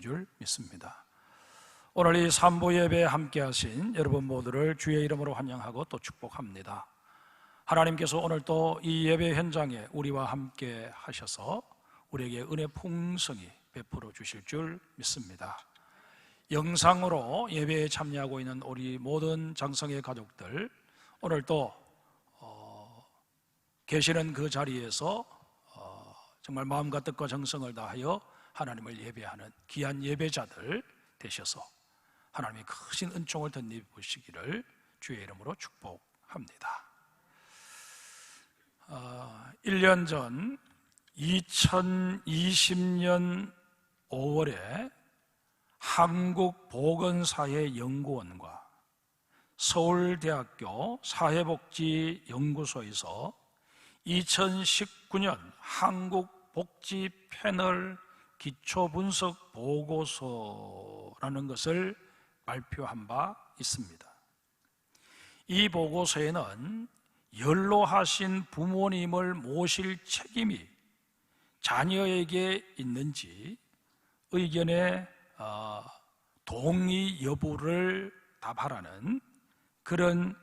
줄 믿습니다. 오늘 이 3부 예배에 함께 하신 여러분 모두를 주의 이름으로 환영하고 또 축복합니다. 하나님께서 오늘 또 이 예배 현장에 우리와 함께 하셔서 우리에게 은혜 풍성히 베풀어 주실 줄 믿습니다. 영상으로 예배에 참여하고 있는 우리 모든 장성의 가족들, 오늘 또 계시는 그 자리에서 정말 마음과 뜻과 정성을 다하여 하나님을 예배하는 귀한 예배자들 되셔서 하나님의 크신 은총을 덧입으시기를 주의 이름으로 축복합니다. 1년 전 2020년 5월에 한국보건사회연구원과 서울대학교 사회복지연구소에서 2019년 한국복지패널 기초분석 보고서라는 것을 발표한 바 있습니다. 이 보고서에는 연로하신 부모님을 모실 책임이 자녀에게 있는지 의견의 동의 여부를 답하라는 그런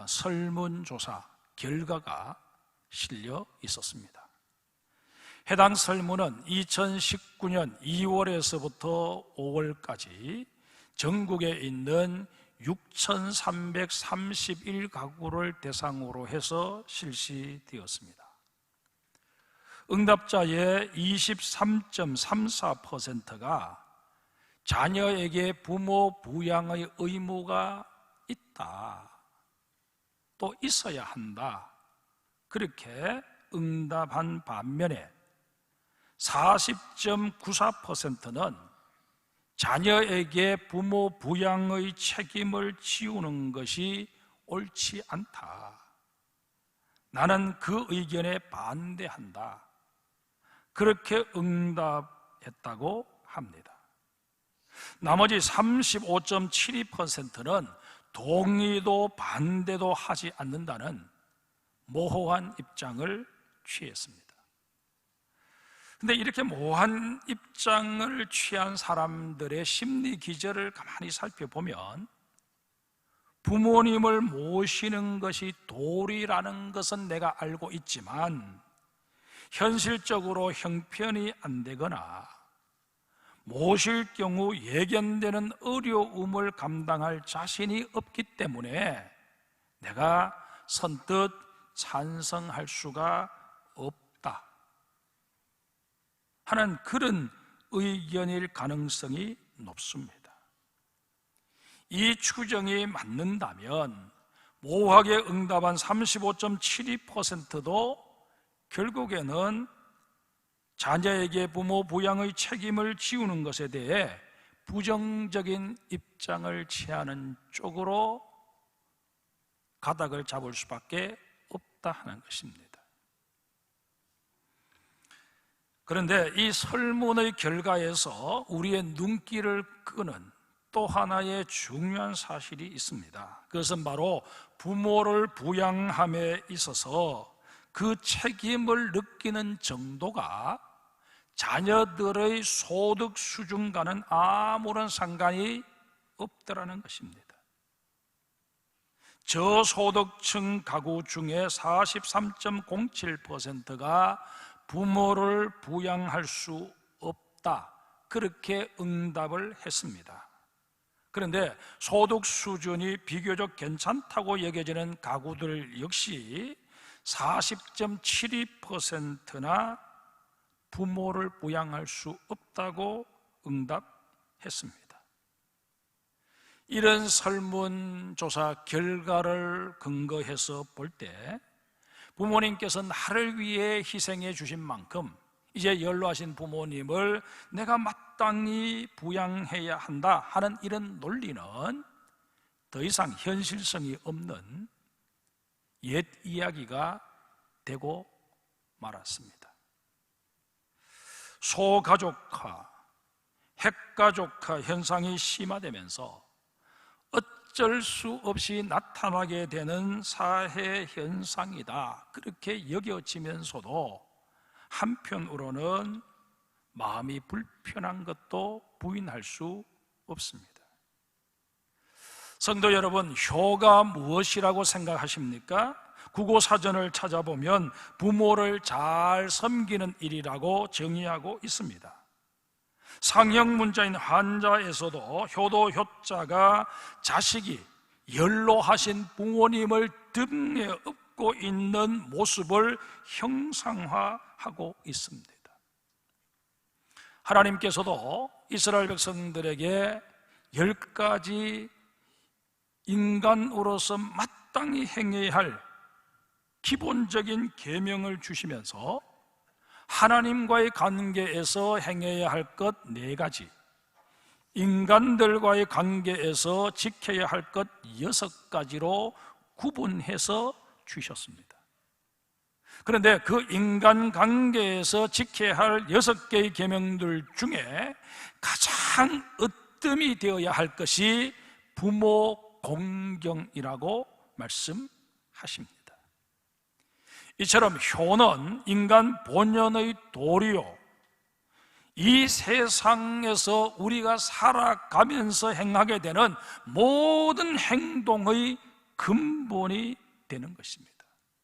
설문조사 결과가 실려 있었습니다. 해당 설문은 2019년 2월에서부터 5월까지 전국에 있는 6,331가구를 대상으로 해서 실시되었습니다. 응답자의 23.34%가 자녀에게 부모 부양의 의무가 있다, 또 있어야 한다, 그렇게 응답한 반면에 40.94%는 자녀에게 부모 부양의 책임을 지우는 것이 옳지 않다, 나는 그 의견에 반대한다, 그렇게 응답했다고 합니다. 나머지 35.72%는 동의도 반대도 하지 않는다는 모호한 입장을 취했습니다. 근데 이렇게 모호한 입장을 취한 사람들의 심리 기저를 가만히 살펴보면 부모님을 모시는 것이 도리라는 것은 내가 알고 있지만 현실적으로 형편이 안 되거나 모실 경우 예견되는 어려움을 감당할 자신이 없기 때문에 내가 선뜻 찬성할 수가 없다 하는 그런 의견일 가능성이 높습니다. 이 추정이 맞는다면 모호하게 응답한 35.72%도 결국에는 자녀에게 부모 부양의 책임을 지우는 것에 대해 부정적인 입장을 취하는 쪽으로 가닥을 잡을 수밖에 없다 하는 것입니다. 그런데 이 설문의 결과에서 우리의 눈길을 끄는 또 하나의 중요한 사실이 있습니다. 그것은 바로 부모를 부양함에 있어서 그 책임을 느끼는 정도가 자녀들의 소득 수준과는 아무런 상관이 없더라는 것입니다. 저소득층 가구 중에 43.07%가 부모를 부양할 수 없다, 그렇게 응답을 했습니다. 그런데 소득 수준이 비교적 괜찮다고 여겨지는 가구들 역시 40.72%나 부모를 부양할 수 없다고 응답했습니다. 이런 설문조사 결과를 근거해서 볼 때 부모님께서 나를 위해 희생해 주신 만큼 이제 연로하신 부모님을 내가 마땅히 부양해야 한다 하는 이런 논리는 더 이상 현실성이 없는 옛 이야기가 되고 말았습니다. 소가족화, 핵가족화 현상이 심화되면서 어쩔 수 없이 나타나게 되는 사회 현상이다, 그렇게 여겨지면서도 한편으로는 마음이 불편한 것도 부인할 수 없습니다. 성도 여러분, 효가 무엇이라고 생각하십니까? 국어사전을 찾아보면 부모를 잘 섬기는 일이라고 정의하고 있습니다. 상형 문자인 한자에서도 효도 효자가 자식이 연로하신 부모님을 등에 업고 있는 모습을 형상화하고 있습니다. 하나님께서도 이스라엘 백성들에게 10가지 인간으로서 마땅히 행해야 할 기본적인 계명을 주시면서 하나님과의 관계에서 행해야 할 것 4가지, 인간들과의 관계에서 지켜야 할 것 6가지로 구분해서 주셨습니다. 그런데 그 인간관계에서 지켜야 할 6개의 계명들 중에 가장 으뜸이 되어야 할 것이 부모 공경이라고 말씀하십니다. 이처럼 효는 인간 본연의 도리요, 이 세상에서 우리가 살아가면서 행하게 되는 모든 행동의 근본이 되는 것입니다.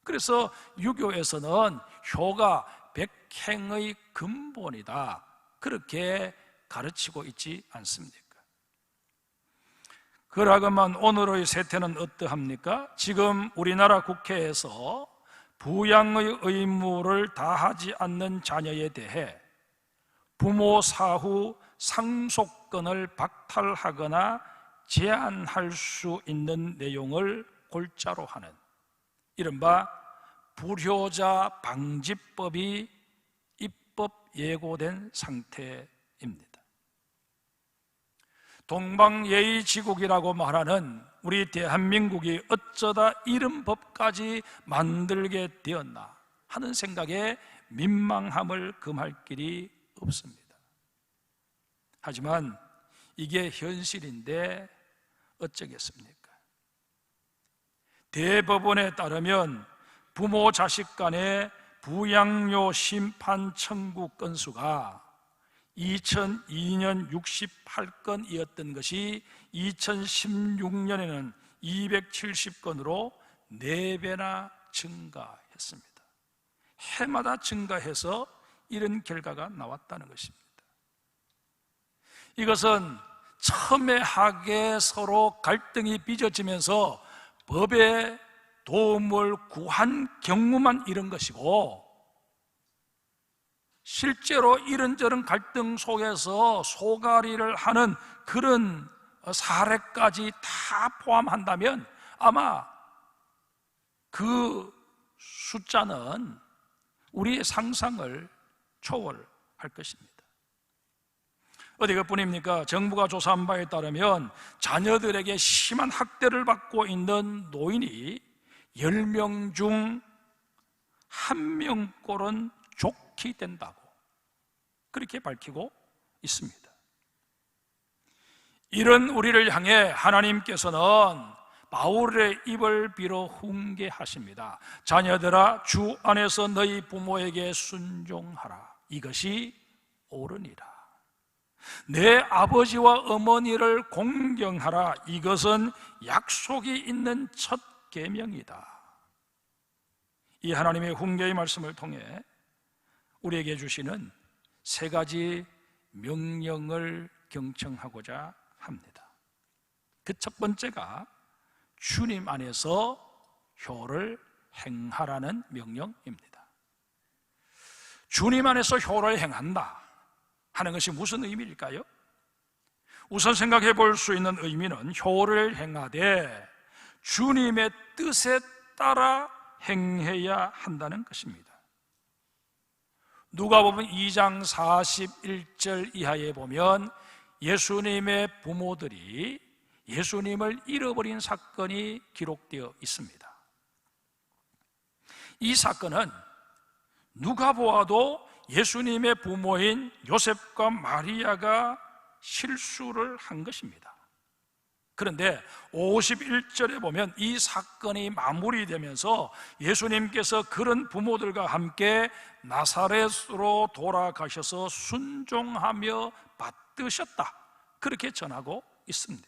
그래서 유교에서는 효가 백행의 근본이다, 그렇게 가르치고 있지 않습니까? 그러고만 오늘의 세태는 어떠합니까? 지금 우리나라 국회에서 부양의 의무를 다하지 않는 자녀에 대해 부모 사후 상속권을 박탈하거나 제한할 수 있는 내용을 골자로 하는 이른바 불효자 방지법이 입법 예고된 상태입니다. 동방예의지국이라고 말하는 우리 대한민국이 어쩌다 이런 법까지 만들게 되었나 하는 생각에 민망함을 금할 길이 없습니다. 하지만 이게 현실인데 어쩌겠습니까? 대법원에 따르면 부모 자식 간의 부양료 심판 청구 건수가 2002년 68건이었던 것이 2016년에는 270건으로 4배나 증가했습니다. 해마다 증가해서 이런 결과가 나왔다는 것입니다. 이것은 첨예하게 서로 갈등이 빚어지면서 법의 도움을 구한 경우만 이런 것이고, 실제로 이런저런 갈등 속에서 소가리를 하는 그런 사례까지 다 포함한다면 아마 그 숫자는 우리의 상상을 초월할 것입니다. 어디 그뿐입니까? 정부가 조사한 바에 따르면 자녀들에게 심한 학대를 받고 있는 노인이 10명 중 1명꼴은 좋게 된다고 그렇게 밝히고 있습니다. 이런 우리를 향해 하나님께서는 바울의 입을 빌어 훈계하십니다. 자녀들아, 주 안에서 너희 부모에게 순종하라. 이것이 옳으니라. 내 아버지와 어머니를 공경하라. 이것은 약속이 있는 첫 계명이다. 이 하나님의 훈계의 말씀을 통해 우리에게 주시는 3가지 명령을 경청하고자 합니다. 그 첫 번째가 주님 안에서 효를 행하라는 명령입니다. 주님 안에서 효를 행한다 하는 것이 무슨 의미일까요? 우선 생각해 볼 수 있는 의미는 효를 행하되 주님의 뜻에 따라 행해야 한다는 것입니다. 누가복음 2장 41절 이하에 보면 예수님의 부모들이 예수님을 잃어버린 사건이 기록되어 있습니다. 이 사건은 누가 보아도 예수님의 부모인 요셉과 마리아가 실수를 한 것입니다. 그런데 51절에 보면 이 사건이 마무리되면서 예수님께서 그런 부모들과 함께 나사렛으로 돌아가셔서 순종하며 받드셨다, 그렇게 전하고 있습니다.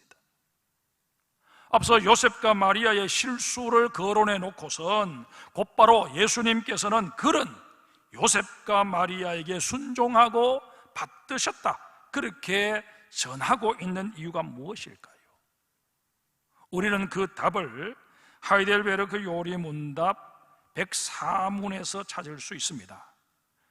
앞서 요셉과 마리아의 실수를 거론해 놓고선 곧바로 예수님께서는 그런 요셉과 마리아에게 순종하고 받드셨다, 그렇게 전하고 있는 이유가 무엇일까요? 우리는 그 답을 하이델베르크 요리문답 104문에서 찾을 수 있습니다.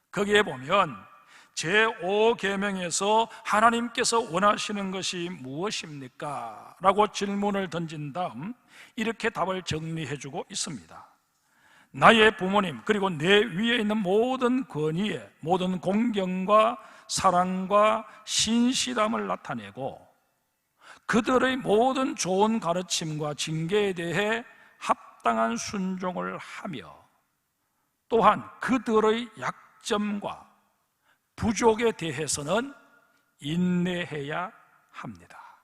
거기에 보면 제5계명에서 하나님께서 원하시는 것이 무엇입니까? 라고 질문을 던진 다음 이렇게 답을 정리해주고 있습니다. 나의 부모님, 그리고 내 위에 있는 모든 권위에 모든 공경과 사랑과 신실함을 나타내고 그들의 모든 좋은 가르침과 징계에 대해 합당한 순종을 하며 또한 그들의 약점과 부족에 대해서는 인내해야 합니다.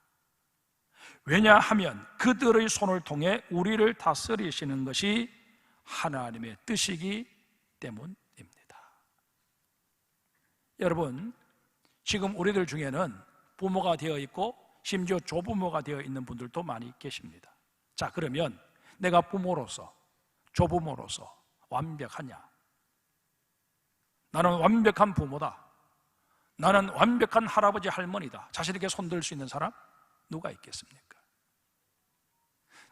왜냐하면 그들의 손을 통해 우리를 다스리시는 것이 하나님의 뜻이기 때문입니다. 여러분, 지금 우리들 중에는 부모가 되어 있고 심지어 조부모가 되어 있는 분들도 많이 계십니다. 자, 그러면 내가 부모로서, 조부모로서 완벽하냐? 나는 완벽한 부모다, 나는 완벽한 할아버지 할머니다, 자신 있게 손들 수 있는 사람 누가 있겠습니까?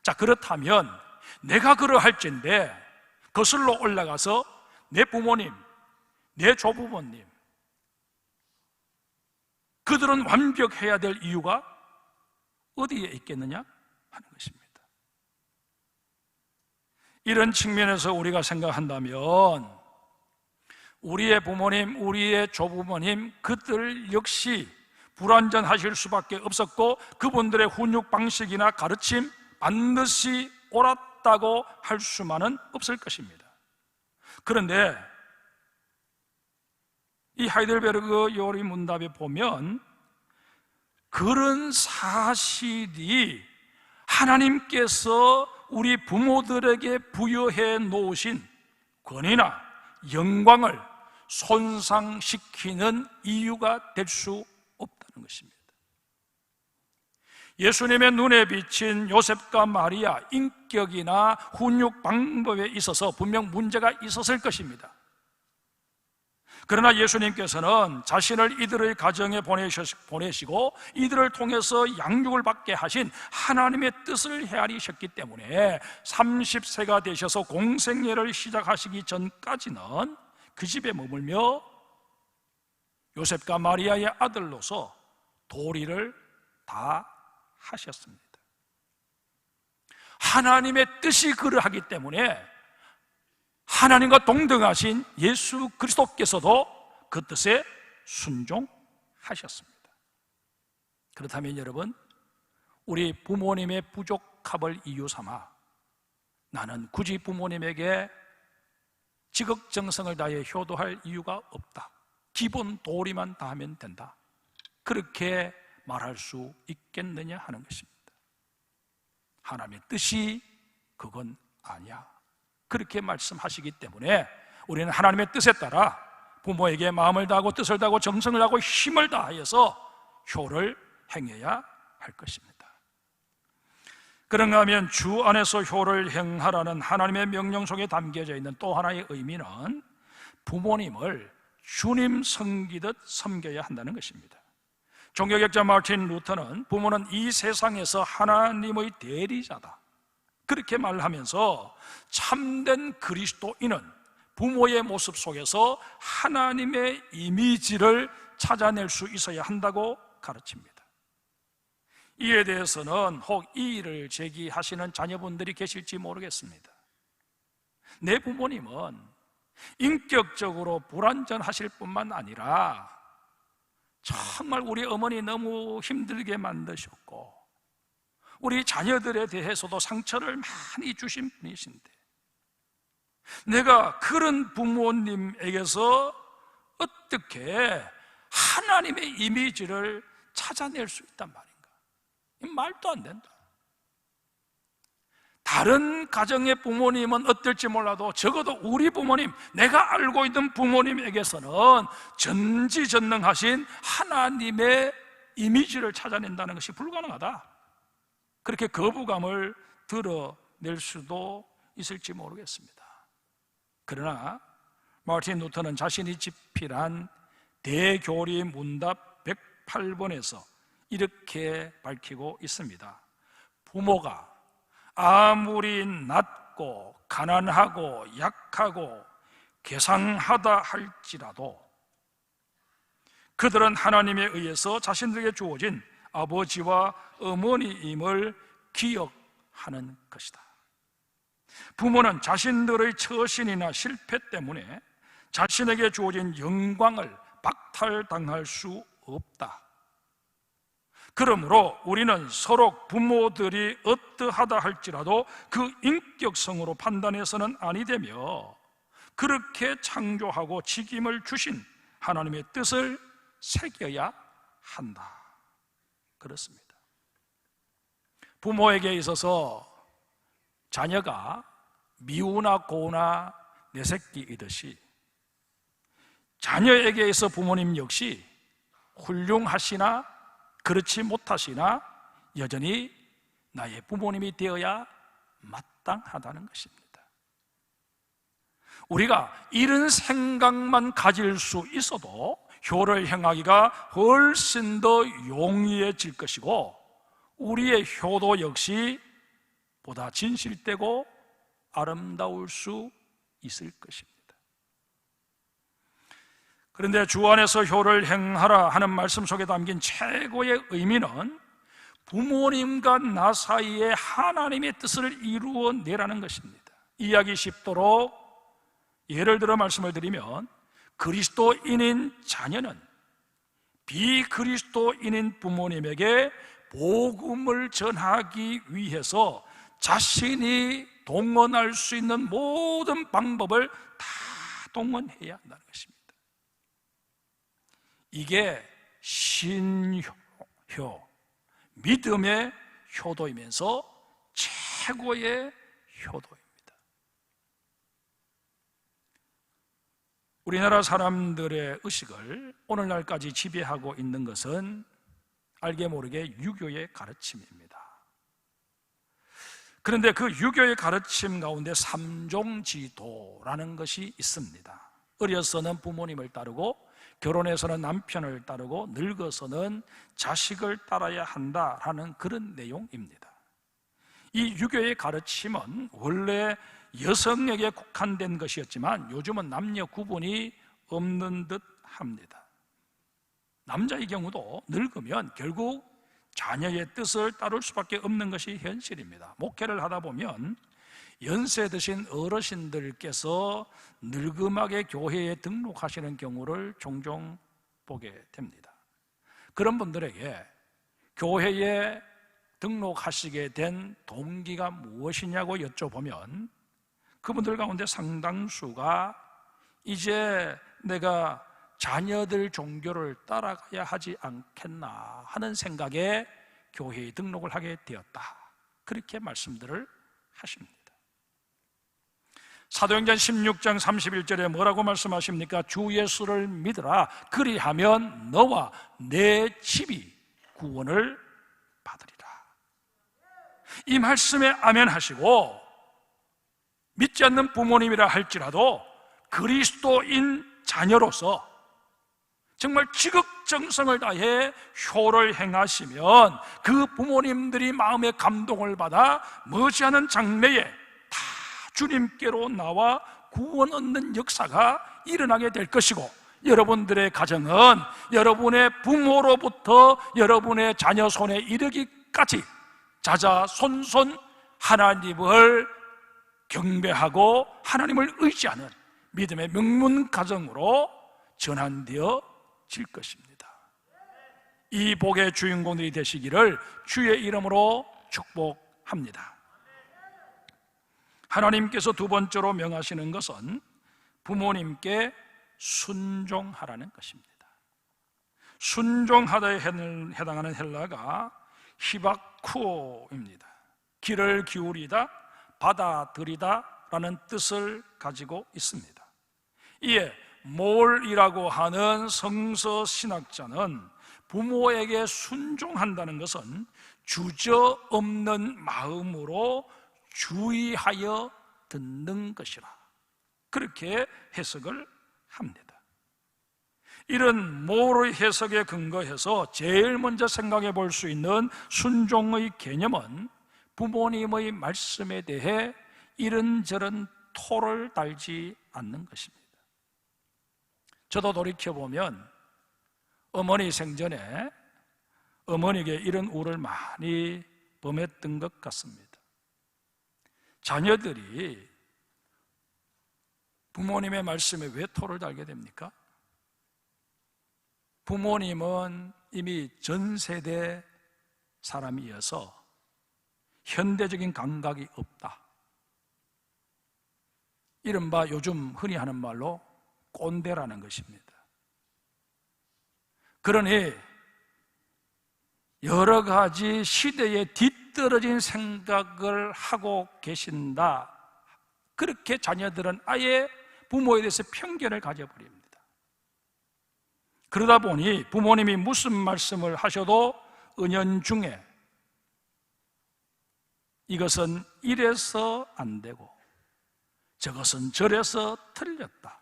자, 그렇다면 내가 그러할진데 거슬러 올라가서 내 부모님, 내 조부모님, 그들은 완벽해야 될 이유가 어디에 있겠느냐 하는 것입니다. 이런 측면에서 우리가 생각한다면 우리의 부모님, 우리의 조부모님, 그들 역시 불완전하실 수밖에 없었고 그분들의 훈육 방식이나 가르침 반드시 옳았다고 할 수만은 없을 것입니다. 그런데 이 하이델베르그 요리 문답에 보면 그런 사실이 하나님께서 우리 부모들에게 부여해 놓으신 권위나 영광을 손상시키는 이유가 될 수 없다는 것입니다. 예수님의 눈에 비친 요셉과 마리아, 인격이나 훈육 방법에 있어서 분명 문제가 있었을 것입니다. 그러나 예수님께서는 자신을 이들의 가정에 보내시고 이들을 통해서 양육을 받게 하신 하나님의 뜻을 헤아리셨기 때문에 30세가 되셔서 공생애를 시작하시기 전까지는 그 집에 머물며 요셉과 마리아의 아들로서 도리를 다 하셨습니다. 하나님의 뜻이 그러하기 때문에 하나님과 동등하신 예수 그리스도께서도 그 뜻에 순종하셨습니다. 그렇다면 여러분, 우리 부모님의 부족함을 이유 삼아 나는 굳이 부모님에게 지극정성을 다해 효도할 이유가 없다, 기본 도리만 다 하면 된다, 그렇게 말할 수 있겠느냐 하는 것입니다. 하나님의 뜻이 그건 아니야, 그렇게 말씀하시기 때문에 우리는 하나님의 뜻에 따라 부모에게 마음을 다하고 뜻을 다하고 정성을 다하고 힘을 다하여서 효를 행해야 할 것입니다. 그런가 하면 주 안에서 효를 행하라는 하나님의 명령 속에 담겨져 있는 또 하나의 의미는 부모님을 주님 섬기듯 섬겨야 한다는 것입니다. 종교学자 마틴 루터는 부모는 이 세상에서 하나님의 대리자다, 그렇게 말하면서 참된 그리스도인은 부모의 모습 속에서 하나님의 이미지를 찾아낼 수 있어야 한다고 가르칩니다. 이에 대해서는 혹 이의를 제기하시는 자녀분들이 계실지 모르겠습니다. 내 부모님은 인격적으로 불완전하실 뿐만 아니라 정말 우리 어머니 너무 힘들게 만드셨고 우리 자녀들에 대해서도 상처를 많이 주신 분이신데 내가 그런 부모님에게서 어떻게 하나님의 이미지를 찾아낼 수 있단 말인가? 말도 안 된다. 다른 가정의 부모님은 어떨지 몰라도 적어도 우리 부모님, 내가 알고 있는 부모님에게서는 전지전능하신 하나님의 이미지를 찾아낸다는 것이 불가능하다, 그렇게 거부감을 드러낼 수도 있을지 모르겠습니다. 그러나 마르틴 루터는 자신이 집필한 대교리 문답 108번에서 이렇게 밝히고 있습니다. 부모가 아무리 낮고 가난하고 약하고 괴상하다 할지라도 그들은 하나님에 의해서 자신들에게 주어진 아버지와 어머니임을 기억하는 것이다. 부모는 자신들의 처신이나 실패 때문에 자신에게 주어진 영광을 박탈당할 수 없다. 그러므로 우리는 서로 부모들이 어떠하다 할지라도 그 인격성으로 판단해서는 아니 되며 그렇게 창조하고 직임을 주신 하나님의 뜻을 새겨야 한다. 그렇습니다. 부모에게 있어서 자녀가 미우나 고우나 내 새끼이듯이 자녀에게 있어 부모님 역시 훌륭하시나 그렇지 못하시나 여전히 나의 부모님이 되어야 마땅하다는 것입니다. 우리가 이런 생각만 가질 수 있어도 효를 행하기가 훨씬 더 용이해질 것이고 우리의 효도 역시 보다 진실되고 아름다울 수 있을 것입니다. 그런데 주 안에서 효를 행하라 하는 말씀 속에 담긴 최고의 의미는 부모님과 나 사이에 하나님의 뜻을 이루어내라는 것입니다. 이해하기 쉽도록 예를 들어 말씀을 드리면 그리스도인인 자녀는 비그리스도인인 부모님에게 복음을 전하기 위해서 자신이 동원할 수 있는 모든 방법을 다 동원해야 한다는 것입니다. 이게 신효, 믿음의 효도이면서 최고의 효도입니다. 우리나라 사람들의 의식을 오늘날까지 지배하고 있는 것은 알게 모르게 유교의 가르침입니다. 그런데 그 유교의 가르침 가운데 삼종지도라는 것이 있습니다. 어려서는 부모님을 따르고 결혼해서는 남편을 따르고 늙어서는 자식을 따라야 한다라는 그런 내용입니다. 이 유교의 가르침은 원래 여성에게 국한된 것이었지만 요즘은 남녀 구분이 없는 듯 합니다. 남자의 경우도 늙으면 결국 자녀의 뜻을 따를 수밖에 없는 것이 현실입니다. 목회를 하다 보면 연세 드신 어르신들께서 늙음하게 교회에 등록하시는 경우를 종종 보게 됩니다. 그런 분들에게 교회에 등록하시게 된 동기가 무엇이냐고 여쭤보면 그분들 가운데 상당수가 이제 내가 자녀들 종교를 따라가야 하지 않겠나 하는 생각에 교회에 등록을 하게 되었다, 그렇게 말씀들을 하십니다. 사도행전 16장 31절에 뭐라고 말씀하십니까? 주 예수를 믿으라, 그리하면 너와 내 집이 구원을 받으리라. 이 말씀에 아멘 하시고 믿지 않는 부모님이라 할지라도 그리스도인 자녀로서 정말 지극정성을 다해 효를 행하시면 그 부모님들이 마음의 감동을 받아 머지않은 장래에 다 주님께로 나와 구원 얻는 역사가 일어나게 될 것이고, 여러분들의 가정은 여러분의 부모로부터 여러분의 자녀 손에 이르기까지 자자손손 하나님을 경배하고 하나님을 의지하는 믿음의 명문 가정으로 전환되어질 것입니다. 이 복의 주인공들이 되시기를 주의 이름으로 축복합니다. 하나님께서 두 번째로 명하시는 것은 부모님께 순종하라는 것입니다. 순종하다에 해당하는 헬라가 히바쿠오입니다. 귀를 기울이다, 받아들이다라는 뜻을 가지고 있습니다. 이에 몰이라고 하는 성서 신학자는 부모에게 순종한다는 것은 주저없는 마음으로 주의하여 듣는 것이라, 그렇게 해석을 합니다. 이런 몰의 해석에 근거해서 제일 먼저 생각해 볼 수 있는 순종의 개념은 부모님의 말씀에 대해 이런저런 토를 달지 않는 것입니다. 저도 돌이켜보면 어머니 생전에 어머니에게 이런 우를 많이 범했던 것 같습니다. 자녀들이 부모님의 말씀에 왜 토를 달게 됩니까? 부모님은 이미 전 세대 사람이어서 현대적인 감각이 없다. 이른바 요즘 흔히 하는 말로 꼰대라는 것입니다. 그러니 여러 가지 시대에 뒤떨어진 생각을 하고 계신다. 그렇게 자녀들은 아예 부모에 대해서 편견을 가져버립니다. 그러다 보니 부모님이 무슨 말씀을 하셔도 은연중에 이것은 이래서 안 되고 저것은 저래서 틀렸다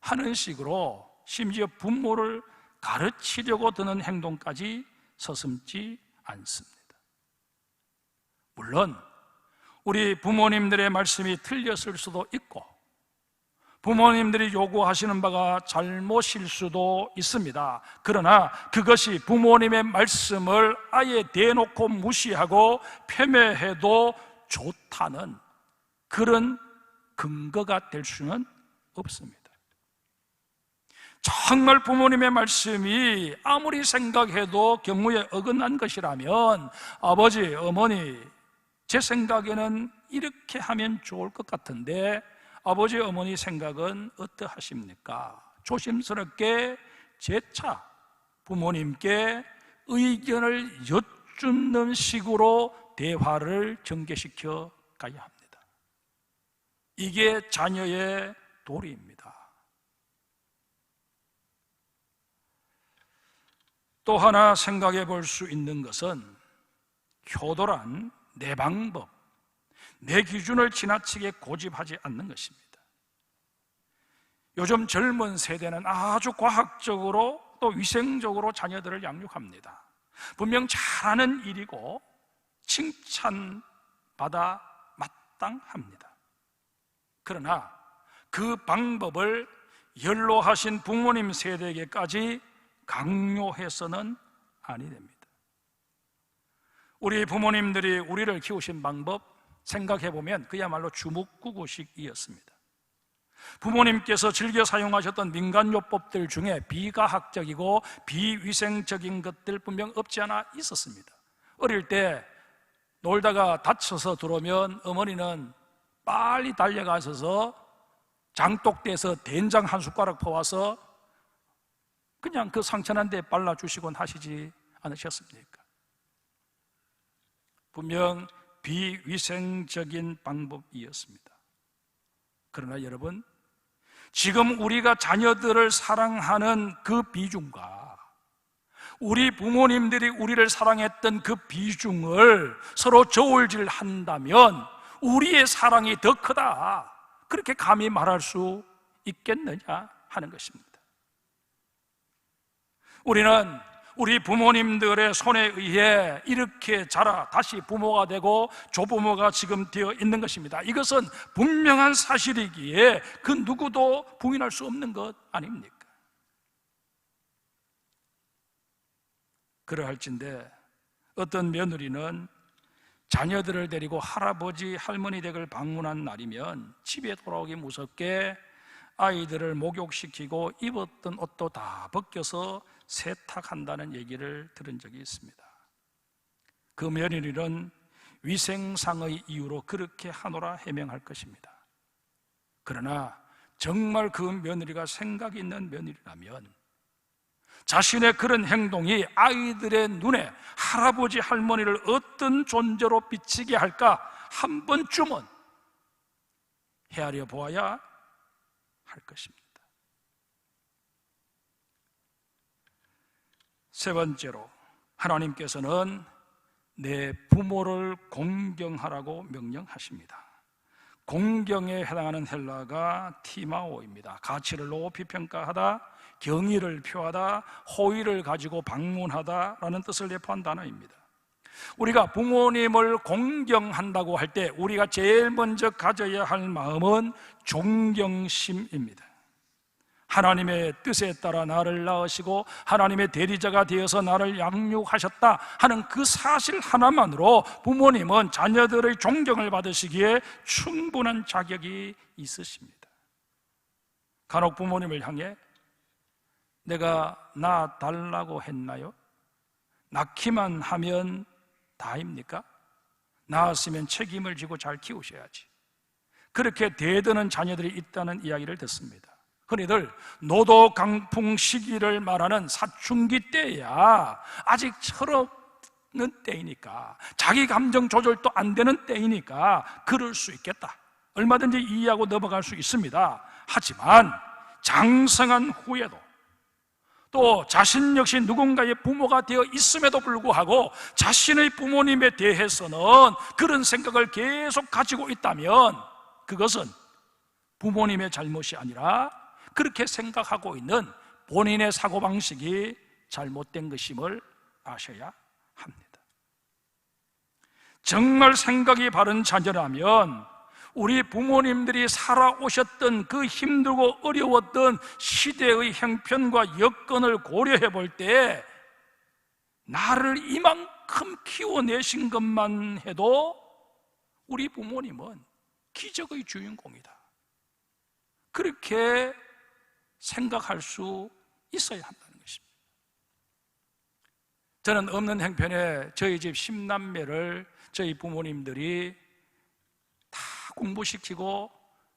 하는 식으로 심지어 부모를 가르치려고 드는 행동까지 서슴지 않습니다. 물론 우리 부모님들의 말씀이 틀렸을 수도 있고 부모님들이 요구하시는 바가 잘못일 수도 있습니다. 그러나 그것이 부모님의 말씀을 아예 대놓고 무시하고 폄훼해도 좋다는 그런 근거가 될 수는 없습니다. 정말 부모님의 말씀이 아무리 생각해도 경무에 어긋난 것이라면 아버지, 어머니, 제 생각에는 이렇게 하면 좋을 것 같은데 아버지, 어머니 생각은 어떠하십니까? 조심스럽게 재차 부모님께 의견을 여쭙는 식으로 대화를 전개시켜 가야 합니다. 이게 자녀의 도리입니다. 또 하나 생각해 볼 수 있는 것은 효도란 내 방법, 내 기준을 지나치게 고집하지 않는 것입니다. 요즘 젊은 세대는 아주 과학적으로 또 위생적으로 자녀들을 양육합니다. 분명 잘하는 일이고 칭찬받아 마땅합니다. 그러나 그 방법을 연로하신 부모님 세대에게까지 강요해서는 아니 됩니다. 우리 부모님들이 우리를 키우신 방법 생각해보면 그야말로 주묵구구식이었습니다. 부모님께서 즐겨 사용하셨던 민간요법들 중에 비과학적이고 비위생적인 것들 분명 없지 않아 있었습니다. 어릴 때 놀다가 다쳐서 들어오면 어머니는 빨리 달려가셔서 장독대에서 된장 한 숟가락 퍼와서 그냥 그 상처난 데 발라주시곤 하시지 않으셨습니까? 분명 비위생적인 방법이었습니다. 그러나 여러분, 지금 우리가 자녀들을 사랑하는 그 비중과 우리 부모님들이 우리를 사랑했던 그 비중을 서로 저울질한다면 우리의 사랑이 더 크다, 그렇게 감히 말할 수 있겠느냐 하는 것입니다. 우리는 우리 부모님들의 손에 의해 이렇게 자라 다시 부모가 되고 조부모가 지금 되어 있는 것입니다. 이것은 분명한 사실이기에 그 누구도 부인할 수 없는 것 아닙니까? 그러할진데 어떤 며느리는 자녀들을 데리고 할아버지, 할머니 댁을 방문한 날이면 집에 돌아오기 무섭게 아이들을 목욕시키고 입었던 옷도 다 벗겨서 세탁한다는 얘기를 들은 적이 있습니다. 그 며느리는 위생상의 이유로 그렇게 하노라 해명할 것입니다. 그러나 정말 그 며느리가 생각 있는 며느리라면 자신의 그런 행동이 아이들의 눈에 할아버지, 할머니를 어떤 존재로 비치게 할까 한 번쯤은 헤아려 보아야 할 것입니다. 세 번째로, 하나님께서는 내 부모를 공경하라고 명령하십니다. 공경에 해당하는 헬라가 티마오입니다. 가치를 높이 평가하다, 경의를 표하다, 호의를 가지고 방문하다라는 뜻을 내포한 단어입니다. 우리가 부모님을 공경한다고 할 때 우리가 제일 먼저 가져야 할 마음은 존경심입니다. 하나님의 뜻에 따라 나를 낳으시고 하나님의 대리자가 되어서 나를 양육하셨다 하는 그 사실 하나만으로 부모님은 자녀들의 존경을 받으시기에 충분한 자격이 있으십니다. 간혹 부모님을 향해 내가 낳아달라고 했나요? 낳기만 하면 다입니까? 낳았으면 책임을 지고 잘 키우셔야지, 그렇게 대드는 자녀들이 있다는 이야기를 듣습니다. 흔히들 노도 강풍 시기를 말하는 사춘기 때야 아직 철없는 때이니까, 자기 감정 조절도 안 되는 때이니까 그럴 수 있겠다, 얼마든지 이해하고 넘어갈 수 있습니다. 하지만 장성한 후에도 또 자신 역시 누군가의 부모가 되어 있음에도 불구하고 자신의 부모님에 대해서는 그런 생각을 계속 가지고 있다면 그것은 부모님의 잘못이 아니라 그렇게 생각하고 있는 본인의 사고방식이 잘못된 것임을 아셔야 합니다. 정말 생각이 바른 자녀라면 우리 부모님들이 살아오셨던 그 힘들고 어려웠던 시대의 형편과 여건을 고려해 볼 때 나를 이만큼 키워내신 것만 해도 우리 부모님은 기적의 주인공이다, 그렇게 생각할 수 있어야 한다는 것입니다. 저는 없는 형편에 저희 집 10남매를 저희 부모님들이 다 공부시키고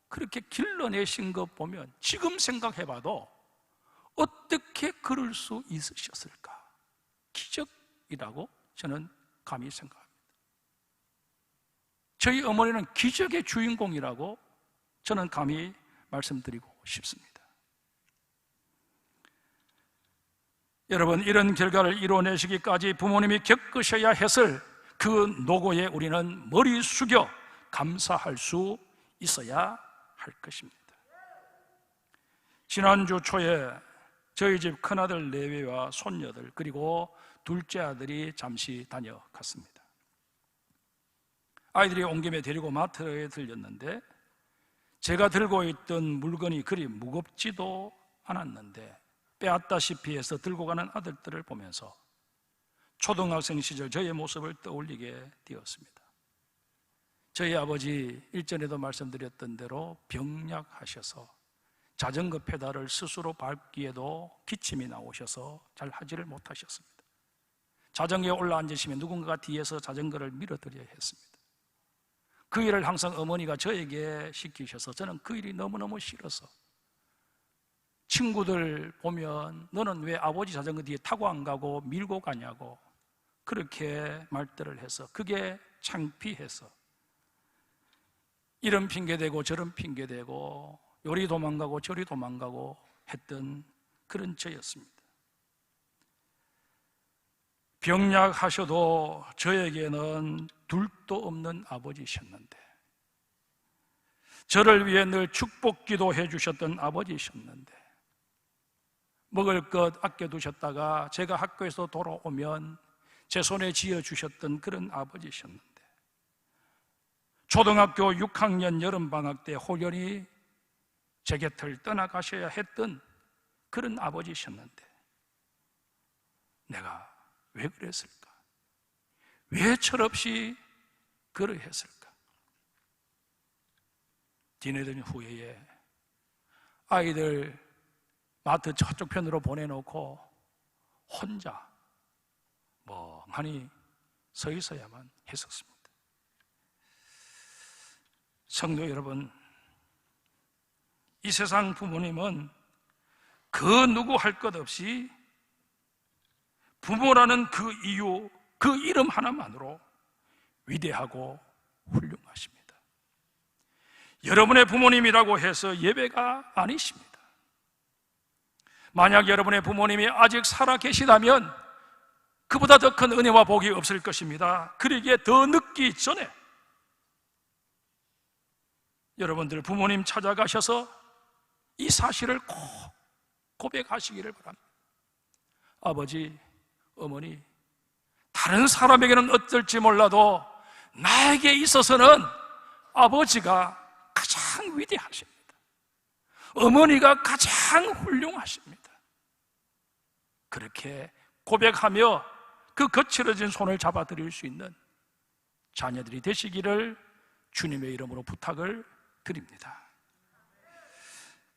그렇게 길러내신 것 보면 지금 생각해봐도 어떻게 그럴 수 있으셨을까? 기적이라고 저는 감히 생각합니다. 저희 어머니는 기적의 주인공이라고 저는 감히 말씀드리고 싶습니다. 여러분, 이런 결과를 이뤄내시기까지 부모님이 겪으셔야 했을 그 노고에 우리는 머리 숙여 감사할 수 있어야 할 것입니다. 지난주 초에 저희 집 큰아들 내외와 손녀들 그리고 둘째 아들이 잠시 다녀갔습니다. 아이들이 온 김에 데리고 마트에 들렸는데 제가 들고 있던 물건이 그리 무겁지도 않았는데 빼앗다시피 해서 들고 가는 아들들을 보면서 초등학생 시절 저의 모습을 떠올리게 되었습니다. 저희 아버지 일전에도 말씀드렸던 대로 병약하셔서 자전거 페달을 스스로 밟기에도 기침이 나오셔서 잘 하지를 못하셨습니다. 자전거에 올라앉으시면 누군가가 뒤에서 자전거를 밀어드려야 했습니다. 그 일을 항상 어머니가 저에게 시키셔서 저는 그 일이 너무너무 싫어서 친구들 보면 너는 왜 아버지 자전거 뒤에 타고 안 가고 밀고 가냐고 그렇게 말들을 해서 그게 창피해서 이런 핑계대고 저런 핑계대고 요리 도망가고 저리 도망가고 했던 그런 저였습니다. 병약하셔도 저에게는 둘도 없는 아버지셨는데, 저를 위해 늘 축복 기도해 주셨던 아버지셨는데, 먹을 것 아껴두셨다가 제가 학교에서 돌아오면 제 손에 쥐어주셨던 그런 아버지셨는데, 초등학교 6학년 여름방학 때 호련히 제 곁을 떠나가셔야 했던 그런 아버지셨는데 내가 왜 그랬을까? 왜 철없이 그러했을까? 뒤늦은 후에 아이들 마트 저쪽 편으로 보내놓고 혼자 멍하니 서 있어야만 했었습니다. 성도 여러분, 이 세상 부모님은 그 누구 할 것 없이 부모라는 그 이유, 그 이름 하나만으로 위대하고 훌륭합니다. 여러분의 부모님이라고 해서 예배가 아니십니다. 만약 여러분의 부모님이 아직 살아 계시다면 그보다 더 큰 은혜와 복이 없을 것입니다. 그러기에 더 늦기 전에 여러분들 부모님 찾아가셔서 이 사실을 꼭 고백하시기를 바랍니다. 아버지, 어머니, 다른 사람에게는 어떨지 몰라도 나에게 있어서는 아버지가 가장 위대하십니다. 어머니가 가장 훌륭하십니다. 그렇게 고백하며 그 거칠어진 손을 잡아드릴 수 있는 자녀들이 되시기를 주님의 이름으로 부탁을 드립니다.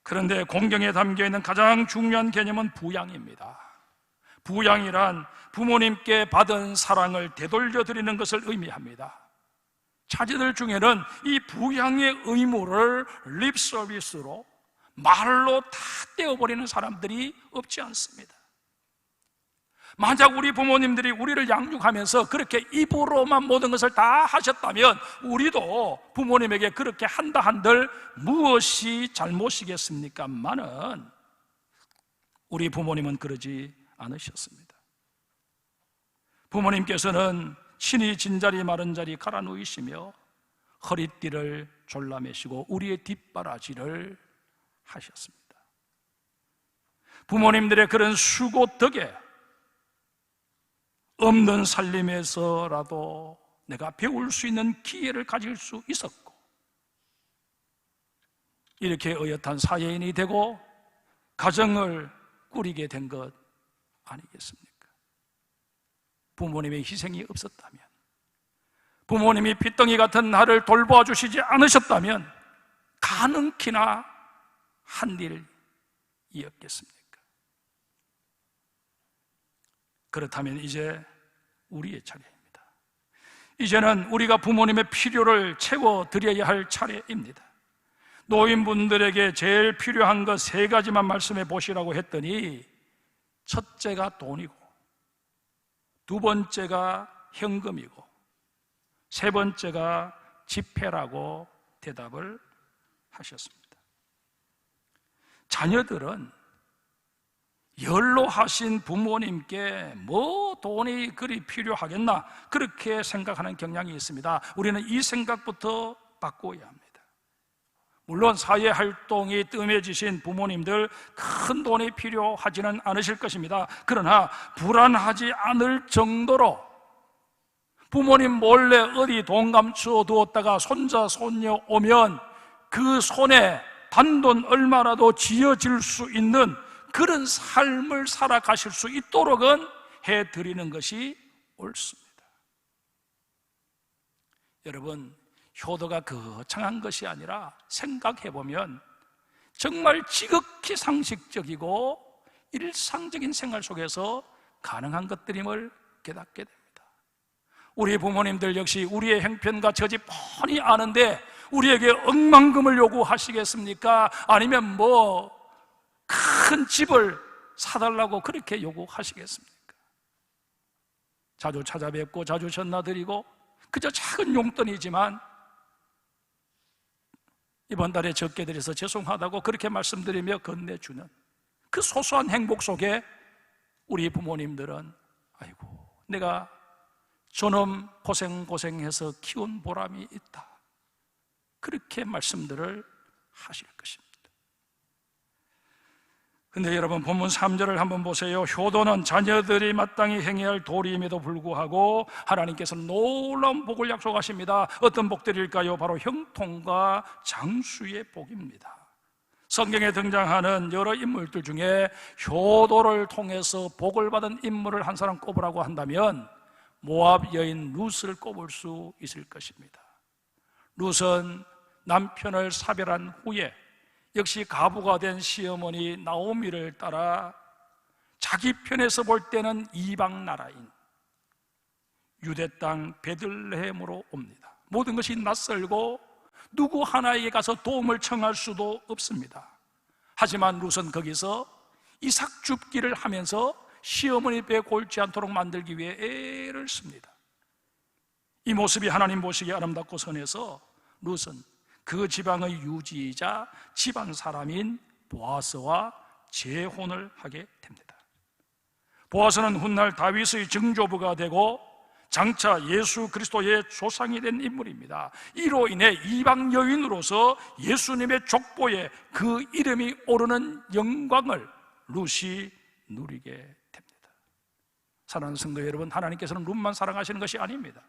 그런데 공경에 담겨있는 가장 중요한 개념은 부양입니다. 부양이란 부모님께 받은 사랑을 되돌려 드리는 것을 의미합니다. 자녀들 중에는 이 부양의 의무를 립 서비스로 말로 다 떼어버리는 사람들이 없지 않습니다. 만약 우리 부모님들이 우리를 양육하면서 그렇게 입으로만 모든 것을 다 하셨다면 우리도 부모님에게 그렇게 한다 한들 무엇이 잘못이겠습니까? 만은 우리 부모님은 그러지 않으셨습니다. 부모님께서는 친히 진자리 마른 자리 갈아 누이시며 허리띠를 졸라매시고 우리의 뒷바라지를 하셨습니다. 부모님들의 그런 수고 덕에 없는 살림에서라도 내가 배울 수 있는 기회를 가질 수 있었고, 이렇게 의젓한 사회인이 되고 가정을 꾸리게 된 것 아니겠습니까? 부모님의 희생이 없었다면, 부모님이 핏덩이 같은 나를 돌보아 주시지 않으셨다면 가능키나 한 일이었겠습니까? 그렇다면 이제 우리의 차례입니다. 이제는 우리가 부모님의 필요를 채워드려야 할 차례입니다. 노인분들에게 제일 필요한 것 3가지만 말씀해 보시라고 했더니, 첫째가 돈이고, 2번째가 현금이고, 3번째가 지폐라고 대답을 하셨습니다. 자녀들은 연로하신 부모님께 뭐 돈이 그리 필요하겠나, 그렇게 생각하는 경향이 있습니다. 우리는 이 생각부터 바꿔야 합니다. 물론 사회활동이 뜸해지신 부모님들 큰 돈이 필요하지는 않으실 것입니다. 그러나 불안하지 않을 정도로 부모님 몰래 어디 돈 감추어 두었다가 손자 손녀 오면 그 손에 단돈 얼마라도 쥐어질 수 있는 그런 삶을 살아가실 수 있도록은 해드리는 것이 옳습니다. 여러분, 효도가 거창한 것이 아니라 생각해보면 정말 지극히 상식적이고 일상적인 생활 속에서 가능한 것들임을 깨닫게 됩니다. 우리 부모님들 역시 우리의 형편과 처지 뻔히 아는데 우리에게 억만금을 요구하시겠습니까? 아니면 큰 집을 사달라고 그렇게 요구하시겠습니까? 자주 찾아뵙고 자주 전화드리고 그저 작은 용돈이지만 이번 달에 적게 드려서 죄송하다고 그렇게 말씀드리며 건네주는 그 소소한 행복 속에 우리 부모님들은 아이고, 내가 저놈 고생해서 키운 보람이 있다, 그렇게 말씀들을 하실 것입니다. 근데 여러분, 본문 3절을 한번 보세요. 효도는 자녀들이 마땅히 행해야 할 도리임에도 불구하고 하나님께서는 놀라운 복을 약속하십니다. 어떤 복들일까요? 바로 형통과 장수의 복입니다. 성경에 등장하는 여러 인물들 중에 효도를 통해서 복을 받은 인물을 한 사람 꼽으라고 한다면 모압 여인 룻을 꼽을 수 있을 것입니다. 룻은 남편을 사별한 후에 역시 가부가 된 시어머니 나오미를 따라 자기 편에서 볼 때는 이방 나라인 유대 땅 베들레헴으로 옵니다. 모든 것이 낯설고 누구 하나에게 가서 도움을 청할 수도 없습니다. 하지만 룻은 거기서 이삭 줍기를 하면서 시어머니 배에 골지 않도록 만들기 위해 애를 씁니다. 이 모습이 하나님 보시기에 아름답고 선해서 룻은 그 지방의 유지이자 집안 사람인 보아스와 재혼을 하게 됩니다. 보아스는 훗날 다윗의 증조부가 되고 장차 예수 그리스도의 조상이 된 인물입니다. 이로 인해 이방 여인으로서 예수님의 족보에 그 이름이 오르는 영광을 룻이 누리게 됩니다. 사랑하는 성도 여러분, 하나님께서는 룻만 사랑하시는 것이 아닙니다.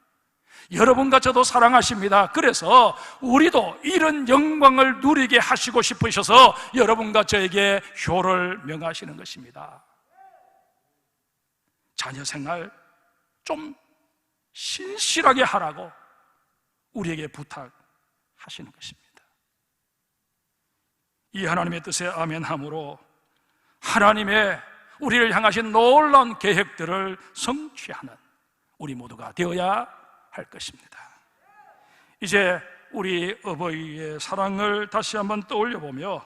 여러분과 저도 사랑하십니다. 그래서 우리도 이런 영광을 누리게 하시고 싶으셔서 여러분과 저에게 효를 명하시는 것입니다. 자녀 생활 좀 신실하게 하라고 우리에게 부탁하시는 것입니다. 이 하나님의 뜻에 아멘함으로 하나님의 우리를 향하신 놀라운 계획들을 성취하는 우리 모두가 되어야 할 것입니다. 이제 우리 어버이의 사랑을 다시 한번 떠올려보며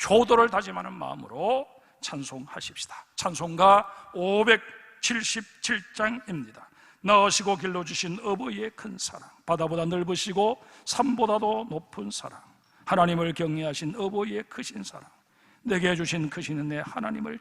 효도를 다짐하는 마음으로 찬송하십시다. 찬송가 577장입니다. 낳으시고 길러주신 어버이의 큰 사랑, 바다보다 넓으시고 산보다도 높은 사랑, 하나님을 경외하신 어버이의 크신 사랑, 내게 주신 크신 은혜 하나님을